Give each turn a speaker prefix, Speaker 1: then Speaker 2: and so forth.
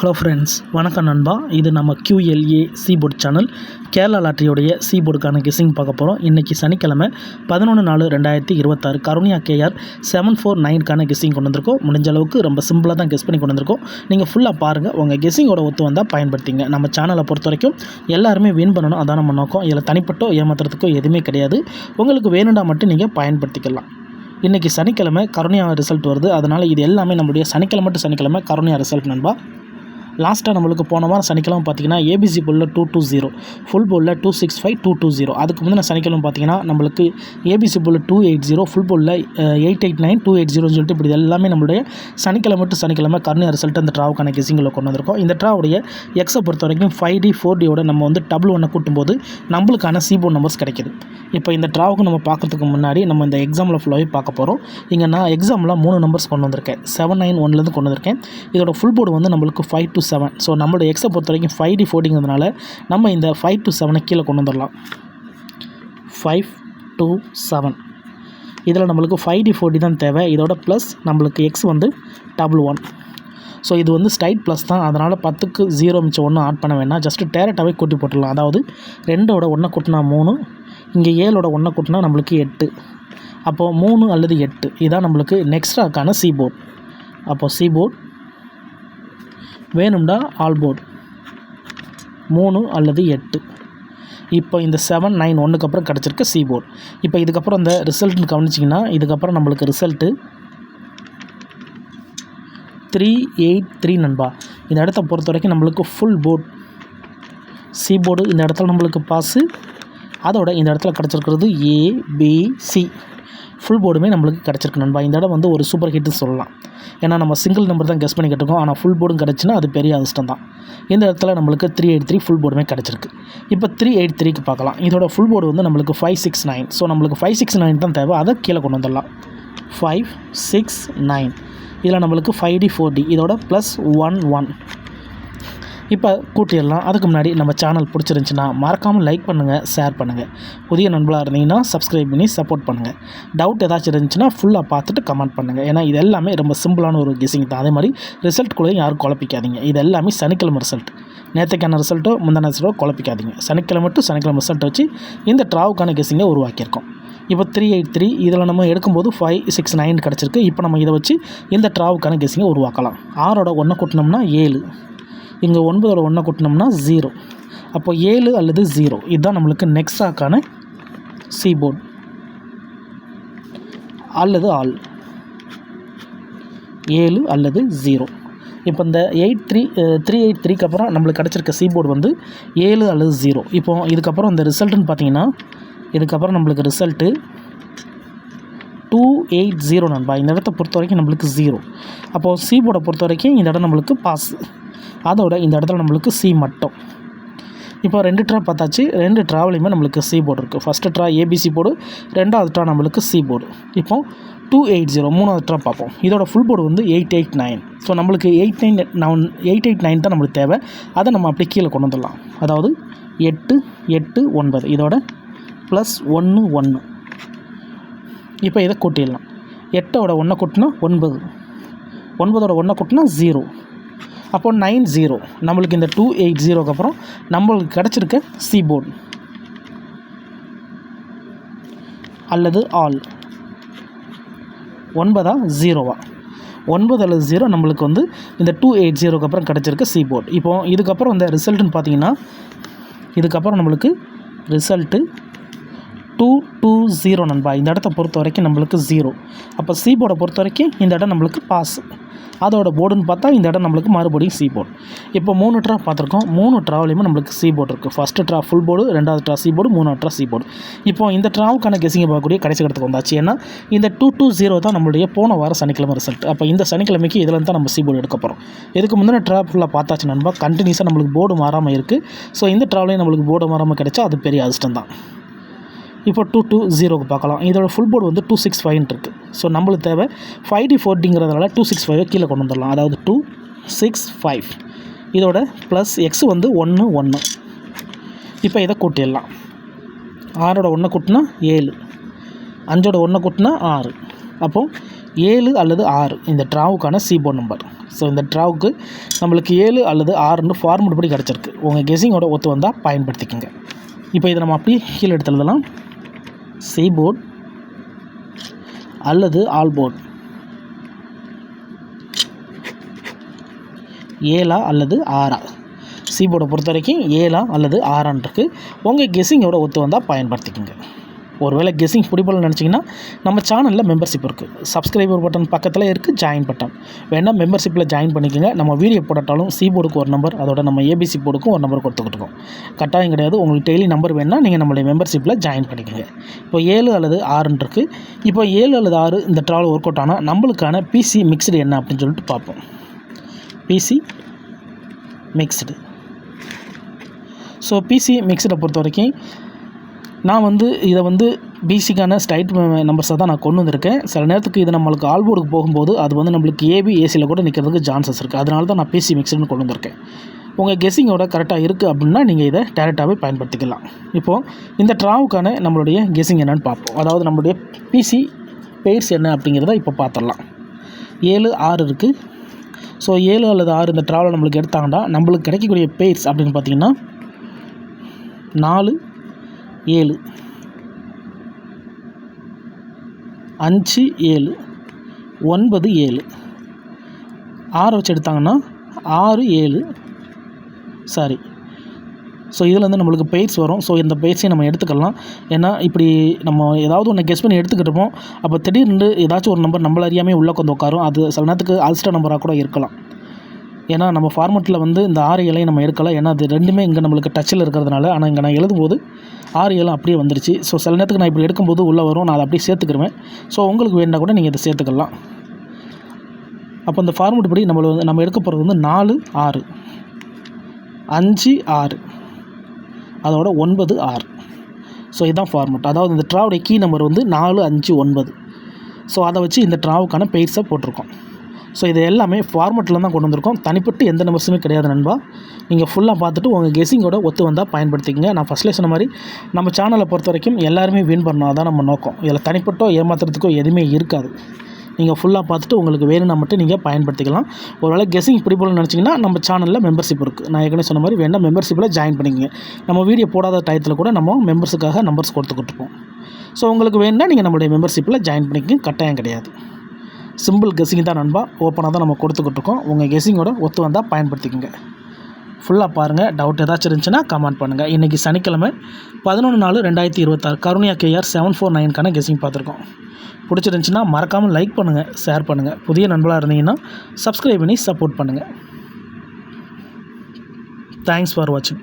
Speaker 1: Hello friends, வணக்கம் நண்பா. இது நம்ம QLA சீபோர்ட் சேனல். கேரளா லாட்டரியோடைய சீபோர்டுக்கான கெஸ்ஸிங் பார்க்க போகிறோம். இன்றைக்கி சனிக்கிழமை 11/4/2026 கருணியா KR 749க்கான கெஸ்ஸிங் கொண்டு வந்திருக்கோம். முடிஞ்ச அளவுக்கு ரொம்ப சிம்பிளாக தான் கெஸ் பண்ணி கொண்டு வந்திருக்கோம். நீங்கள் ஃபுல்லாக பாருங்கள், உங்கள் கெஸ்ஸிங்கோட ஒத்து வந்தால் பயன்படுத்திங்க. நம்ம சேனலை பொறுத்த வரைக்கும் எல்லாருமே வின் பண்ணணும், அதான் நம்ம நோக்கம். இதில் தனிப்பட்டோ ஏமாத்துறதுக்கோ எதுவுமே கிடையாது. உங்களுக்கு வேணுண்டா மட்டும் நீங்கள் பயன்படுத்திக்கலாம். இன்றைக்கி சனிக்கிழமை கருணியா ரிசல்ட் வருது. அதனால் இது எல்லாமே நம்மளுடைய சனிக்கிழமை கருணியா ரிசல்ட் நண்பா. லாஸ்ட்டாக நம்மளுக்கு போன வாரம் சனிக்கிழமை பார்த்தீங்கன்னா ஏபிசி போலில் 220, ஃபுல் போலில் 265, 220. அதுக்கு முந்தின சனிக்கிழமை பார்த்தீங்கன்னா நம்மளுக்கு ஏபிசி போலில் 280, ஃபுல் போலில் 889, 280 சொல்லிட்டு இப்படி எல்லாமே நம்மளுடைய சனிக்கிழமை கருணியா ரிசல்ட் அந்த ட்ராவுக்கான கெஸ்ஸிங்கில் கொண்டு வந்திருக்கோம். இந்த ட்ராவுடைய எக்ஸை பொறுத்த வரைக்கும் 5D 4Dயோட நம்ம வந்து டபுள் ஒன்றை கூட்டும்போது நம்மளுக்கான சீபோர்ட் நம்பர்ஸ் கிடைக்கிது. இப்போ இந்த ட்ராவுக்கு நம்ம பார்க்குறதுக்கு முன்னாடி நம்ம இந்த எக்ஸாமில் ஃபுல்லாகவே பார்க்க போகிறோம். இங்கே நான் எக்ஸாமில் 3 நம்பர்ஸ் கொண்டு வந்திருக்கேன். 791 கொண்டு வந்திருக்கேன். இதோட ஃபுல் போர்டு வந்து நம்மளுக்கு 5 to 7. ஸோ நம்மளோட எக்ஸை பொறுத்த வரைக்கும் 5D 4Dங்கிறதுனால நம்ம இந்த 5 to 7 கீழே கொண்டு வந்துடலாம். 5 to 7 இதில் நம்மளுக்கு 5D 4D தான் தேவை. இதோட ப்ளஸ் நம்மளுக்கு எக்ஸ் வந்து 11. ஸோ இது வந்து ஸ்ட்ரைட் ப்ளஸ் தான். அதனால் 10க்கு 0 மிச்சம் 1 ஆட் பண்ண வேணாம். ஜஸ்ட்டு டேரெக்டாகவே கூட்டி போட்டுடலாம். அதாவது 2ஓட 1 கூட்டினா 3, இங்கே 7ஓட 1 கூட்டினா நம்மளுக்கு 8. அப்போது 3 அல்லது 8 இதான் நம்மளுக்கு நெக்ஸ்ட்ராக்கான சீபோர்ட். அப்போது சீபோர்ட் வேணும்டா ஆல் போர்டு 3 அல்லது 8. இப்போ இந்த 791க்கு அப்புறம் கிடச்சிருக்க சீபோர்ட். இப்போ இதுக்கப்புறம் இந்த ரிசல்ட்னு கவனிச்சிங்கன்னா இதுக்கப்புறம் நம்மளுக்கு ரிசல்ட்டு 383 நண்பா. இந்த இடத்த பொறுத்த வரைக்கும் நம்மளுக்கு ஃபுல் போர்ட் சீபோர்டு. இந்த இடத்துல நம்மளுக்கு பாஸு. அதோட இந்த இடத்துல கிடச்சிருக்கிறது ABC ஃபுல் போர்டுமே நம்மளுக்கு கிடச்சிருக்கு நண்பா. இந்த இடம் வந்து ஒரு சூப்பர் ஹிட்னு சொல்லலாம். ஏன்னா நம்ம சிங்கிள் நம்பர் தான் கெஸ் பண்ணி கேட்டிருக்கோம். ஆனால் ஃபுல் போர்டும் கிடச்சுன்னா அது பெரிய அதிர்ஷ்டம் தான். இந்த இடத்துல நம்மளுக்கு 383 ஃபுல் போர்டுமே கிடச்சிருக்கு. இப்போ 383க்கு பார்க்கலாம். இதோட ஃபுல் போர்டு வந்து நம்மளுக்கு 569. ஸோ நம்மளுக்கு 569 தான் தேவை. அதை கீழே கொண்டு வந்துடலாம். 569 இதில் நம்மளுக்கு 5D 4D இதோட ப்ளஸ் 11. இப்போ கூட்டிடலாம். அதுக்கு முன்னாடி நம்ம சேனல் பிடிச்சிருந்துச்சின்னா மறக்காமல் லைக் பண்ணுங்கள், ஷேர் பண்ணுங்கள். புதிய நண்பர்களாக இருந்தீங்கன்னா சப்ஸ்கிரைப் பண்ணி சப்போர்ட் பண்ணுங்கள். டவுட் ஏதாச்சும் இருந்துச்சுன்னா ஃபுல்லாக பார்த்துட்டு கமெண்ட் பண்ணுங்கள். ஏன்னா இது எல்லாமே ரொம்ப சிம்பிளான ஒரு கெஸ்ஸிங் தான். அதே மாதிரி ரிசல்ட் கூட யாரும் குழப்பிக்காதீங்க. இது எல்லாமே சனிக்கிழமை ரிசல்ட். நேற்றுக்கான ரிசல்ட்டோ முந்தின ரிசல்ட்டோ குழப்பிக்காதீங்க. சனிக்கிழமை டு சனிக்கிழமை ரிசல்ட் வச்சு இந்த ட்ராவுக்கான கெஸ்ஸிங்கை உருவாக்கியிருக்கோம். இப்போ 383 இதில் நம்ம எடுக்கும்போது 569 கிடச்சிருக்கு. இப்போ நம்ம இதை வச்சு இந்த ட்ராவுக்கான கெஸ்ஸிங்கை உருவாக்கலாம். 6ஓட 1 கூட்டினோம்னா 7, இங்கே 9ஓட 1 கூட்டினோம்னா 0. அப்போ 7 அல்லது 0 இதுதான் நம்மளுக்கு நெக்ஸ்டாக்கான சீபோர்ட் அல்லது ஆல். 7 அல்லது 0. இப்போ இந்த 383க்கு அப்புறம் நம்மளுக்கு கிடச்சிருக்க சீபோர்டு வந்து 7 அல்லது 0. இப்போ இதுக்கப்புறம் இந்த ரிசல்ட்டுன்னு பார்த்தீங்கன்னா இதுக்கப்புறம் நம்மளுக்கு ரிசல்ட்டு 280 நண்பா. இந்த இடத்த பொறுத்த வரைக்கும் நம்மளுக்கு 0. அப்போது சீபோர்டை பொறுத்த வரைக்கும் இந்த இடம் நம்மளுக்கு பாஸ். அதோட இந்த இடத்துல நம்மளுக்கு சி மட்டும். இப்போ 2 ட்ரா பார்த்தாச்சு. 2 ட்ராவிலையுமே நம்மளுக்கு சி போர்டு இருக்குது. ஃபஸ்ட்டு ட்ரா ஏபிசி போர்டு, 2வது ட்ரா நம்மளுக்கு சி போர்டு. இப்போ 280 3வது ட்ரா பார்ப்போம். இதோட ஃபுல் போர்டு வந்து 889. ஸோ நம்மளுக்கு 889 தான் நம்மளுக்கு தேவை. அதை நம்ம அப்படியே கீழே கொண்டு வந்துடலாம். அதாவது 8 8 9 இதோட ப்ளஸ் 1 1. இப்போ இதை கூட்டிடலாம். 8ஓட 1 கூட்டினா 9, 9ஓட 1 கூட்டினா 0. அப்போது 90 நம்மளுக்கு இந்த 280க்கு அப்புறம் நம்மளுக்கு கிடச்சிருக்க சீபோர்டு அல்லது ஆல் 9ஆ 0வா? 9 அல்லது 0 நம்மளுக்கு வந்து இந்த 280க்கு அப்புறம் கிடச்சிருக்க சீபோர்டு. இப்போது இதுக்கப்புறம் இந்த ரிசல்ட்டுன்னு பார்த்தீங்கன்னா இதுக்கப்புறம் நம்மளுக்கு ரிசல்ட்டு 220 நண்பா. இந்த இடத்த பொறுத்த வரைக்கும் நம்மளுக்கு 0. அப்போ சீபோர்டை பொறுத்த வரைக்கும் இந்த இடம் நம்மளுக்கு பாஸ். அதோட போர்டுன்னு பார்த்தா இந்த இடம் நம்மளுக்கு மறுபடியும் சி போர்டு. இப்போ 3 ட்ரா பார்த்துருக்கோம். 3 ட்ராவிலையுமே நம்மளுக்கு சி போர்டு இருக்குது. ஃபஸ்ட்டு ட்ரா ஃபுல் போர்டு, 2வது ட்ரா சி போர்டு, 3வது ட்ரா சி போர்டு. இப்போ இந்த ட்ராவுக்கான கெஸ்ஸிங்கை பார்க்கக்கூடிய கடைசி இடத்துக்கு வந்தாச்சு. ஏன்னா இந்த 220 தான் நம்மளுடைய போன வாரம் சனிக்கிழமை ரிசல்ட். அப்போ இந்த சனிக்கிழமைக்கு இதில் தான் நம்ம சி போர்டு எடுக்க போகிறோம். இதுக்கு முந்தின ட்ரா ஃபுல்லாக பார்த்தாச்சு நண்பா. கண்டினியூஸாக நம்மளுக்கு போர்டு மாறாமல் இருக்குது. ஸோ இந்த ட்ராவிலையும் நம்மளுக்கு போர்டு மாறாமல் கிடைச்சா அது பெரிய அதிர்ஷ்டம் தான். இப்போ 220க்கு பார்க்கலாம். இதோட ஃபுல் போர்டு வந்து 265 இருக்குது. ஸோ நம்மளுக்கு தேவை 5D 4Dங்கிறதுனால 265 கீழே கொண்டு வந்துடலாம். அதாவது 265 இதோட ப்ளஸ் எக்ஸ் வந்து 1 1. இப்போ இதை கூட்டிடலாம். 6ஓட 1 கூட்டினா 7, 5ஓட 1 கூட்டினா 6. அப்போது 7 அல்லது 6 இந்த ட்ராவுக்கான போர்டு நம்பர். ஸோ இந்த ட்ராவுக்கு நம்மளுக்கு 7 அல்லது 6ன்னு ஃபார்முட் படி கிடச்சிருக்கு. உங்கள் கெஸ்ஸிங்கோட ஒத்து வந்தால் பயன்படுத்திக்கோங்க. இப்போ இதை நம்ம அப்படியே கீழே எடுத்து எழுதலாம். போர்டு அல்லது ஆல் போர்டு, 7 அல்லது 6. போர்டை பொறுத்த வரைக்கும் 7 அல்லது 6 இருக்குது. உங்கள் கெஸ்ஸிங்கோட ஒத்து வந்தால் பயன்படுத்திக்கோங்க. ஒருவேளை கெஸ்ஸிங் பிடிப்பலன்னு நினச்சிங்கன்னா நம்ம சேனலில் மெம்பர்ஷிப் இருக்குது. சப்ஸ்கிரைபர் பட்டன் பக்கத்தில் இருக்குது ஜாயின் பட்டன். வேணால் மெம்பர்ஷிப்பில் ஜாயின் பண்ணிக்கோங்க. நம்ம வீடியோ போட்டாலும் போர்டுக்கு ஒரு நம்பர், அதோட நம்ம ஏபிசி போர்டுக்கும் ஒரு நம்பர் கொடுத்துக்கிட்டுருக்கோம். கட்டாயம் கிடையாது. உங்களுக்கு டெய்லி நம்பர் வேணால் நீங்கள் நம்மளுடைய மெம்பர்ஷிப்பில் ஜாயின் பண்ணிக்கோங்க. இப்போ 7 அல்லது 6 இருக்குது. இப்போ 7 அல்லது 6 இந்த ட்ராவல் ஒர்க் அவுட் ஆனால் நம்மளுக்கான பிசி மிக்ஸ்டு என்ன அப்படின்னு சொல்லிட்டு பார்ப்போம். PC mixed. ஸோ பிசி மிக்ஸ்டை பொறுத்த வரைக்கும் நான் இதை பிசிக்கான ஸ்ட்ரைட் நம்பர்ஸை தான் நான் கொண்டு வந்திருக்கேன். சில நேரத்துக்கு இது நம்மளுக்கு ஆல்போர்டுக்கு போகும்போது அது நம்மளுக்கு ஏபி ஏசியில் கூட நிற்கிறதுக்கு சான்சஸ் இருக்குது. அதனால தான் நான் பிசி மிக்ஸ்டுன்னு கொண்டு வந்திருக்கேன். உங்கள் கெஸ்ஸிங்கோட கரெக்டாக இருக்குது அப்படின்னா நீங்கள் இதை டேரெக்டாகவே பயன்படுத்திக்கலாம். இப்போது இந்த ட்ராவுக்கான நம்மளுடைய கெஸ்ஸிங் என்னென்னு பார்ப்போம். அதாவது நம்மளுடைய பிசி பெயர்ஸ் என்ன அப்படிங்கிறத இப்போ பார்த்துடலாம். 7 6 இருக்குது. ஸோ 7 அல்லது 6 இந்த ட்ராவலை நம்மளுக்கு எடுத்தாங்கன்னா நம்மளுக்கு கிடைக்கக்கூடிய பெயர்ஸ் அப்படின்னு பார்த்தீங்கன்னா 4 7 5 7 9 7. 6 வச்சு எடுத்தாங்கன்னா 6 7 சாரி. ஸோ இதில் நம்மளுக்கு பெயர்ஸ் வரும். ஸோ இந்த பெயர்ஸையும் நம்ம எடுத்துக்கலாம். ஏன்னா இப்படி நம்ம ஏதாவது ஒன்று கெஸ் பண்ணி எடுத்துக்கிட்டோமோ அப்போ திடீர்னு ஏதாச்சும் ஒரு நம்பர் நம்மள அறியாமல் உள்ளே வந்து உட்காரும். அது சில நேரத்துக்கு அல்ஸ்டர் நம்பராக கூட இருக்கலாம். ஏன்னா நம்ம ஃபார்மெட்டில் இந்த 6 7 நம்ம எடுக்கலாம். ஏன்னா அது ரெண்டுமே இங்கே நம்மளுக்கு டச்சில் இருக்கிறதுனால. ஆனால் இங்கே நான் எழுதும்போது 6 7 அப்படியே வந்துருச்சு. ஸோ சில நேரத்துக்கு நான் இப்படி எடுக்கும்போது உள்ளே வரும். நான் அதை அப்படியே சேர்த்துக்கிருவேன். ஸோ உங்களுக்கு வேணால் கூட நீங்கள் இதை சேர்த்துக்கலாம். அப்போ இந்த ஃபார்மெட் படி நம்ம எடுக்க போகிறது 4 6 5 6 அதோட 9 6. ஸோ இதுதான் ஃபார்மெட். அதாவது இந்த ட்ராவுடைய கீ நம்பர் 4 5 9. ஸோ அதை வச்சு இந்த ட்ராவுக்கான பெயர்ஸை போட்டிருக்கோம். ஸோ இது எல்லாமே ஃபார்மெட்டில் தான் கொண்டு வந்திருக்கோம். தனிப்பட்டு எந்த நம்பர்ஸுமே கிடையாது நண்பா. நீங்கள் ஃபுல்லாக பார்த்துட்டு உங்கள் கெஸ்ஸிங்கோட ஒத்து வந்தால் பயன்படுத்திக்கங்க. நான் ஃபஸ்ட்லேயே சொன்ன மாதிரி நம்ம சேனலை பொறுத்த வரைக்கும் எல்லாருமே வின் பண்ணணும். அதான் நம்ம நோக்கம். இதில் தனிப்பட்டோ ஏமாத்துறதுக்கோ எதுவுமே இருக்காது. நீங்கள் ஃபுல்லாக பார்த்துட்டு உங்களுக்கு வேணும்னா மட்டும் நீங்கள் பயன்படுத்திக்கலாம். ஒருவேளை கெஸ்ஸிங் பிடிப்போம்னு நினச்சிங்கன்னா நம்ம சேனலில் மெம்பர்ஷிப் இருக்குது. நான் ஏற்கனவே சொன்ன மாதிரி வேணால் மெம்பர்ஷிப்பில் ஜாயின் பண்ணிக்கங்க. நம்ம வீடியோ போடாத டயத்தில் கூட நம்ம மெம்பர்ஸுக்காக நம்பர்ஸ் கொடுத்துக்கிட்டுருப்போம். ஸோ உங்களுக்கு வேணும்னா நீங்கள் நம்மளுடைய மெம்பர்ஷிப்பில் ஜாயின் பண்ணிக்கங்க. கட்டாயம் கிடையாது. சிம்பிள் கெஸ்ஸிங் தான் நண்பா. ஓப்பனாக தான் நம்ம கொடுத்துக்கிட்டுருக்கோம். உங்கள் கெஸ்ஸிங்கோட ஒத்து வந்தால் பயன்படுத்திக்கோங்க. ஃபுல்லாக பாருங்கள். டவுட் ஏதாச்சும் இருந்துச்சுன்னா கமெண்ட் பண்ணுங்கள். இன்றைக்கி சனிக்கிழமை 11/4/2026 கருணியா KR 749க்கான கெஸ்ஸிங் பார்த்துருக்கோம். பிடிச்சிருந்துச்சின்னா மறக்காமல் லைக் பண்ணுங்கள், ஷேர் பண்ணுங்கள். புதிய நண்பர்களாக இருந்தீங்கன்னா சப்ஸ்கிரைப் பண்ணி சப்போர்ட் பண்ணுங்கள். தேங்க்ஸ் ஃபார் வாட்சிங்.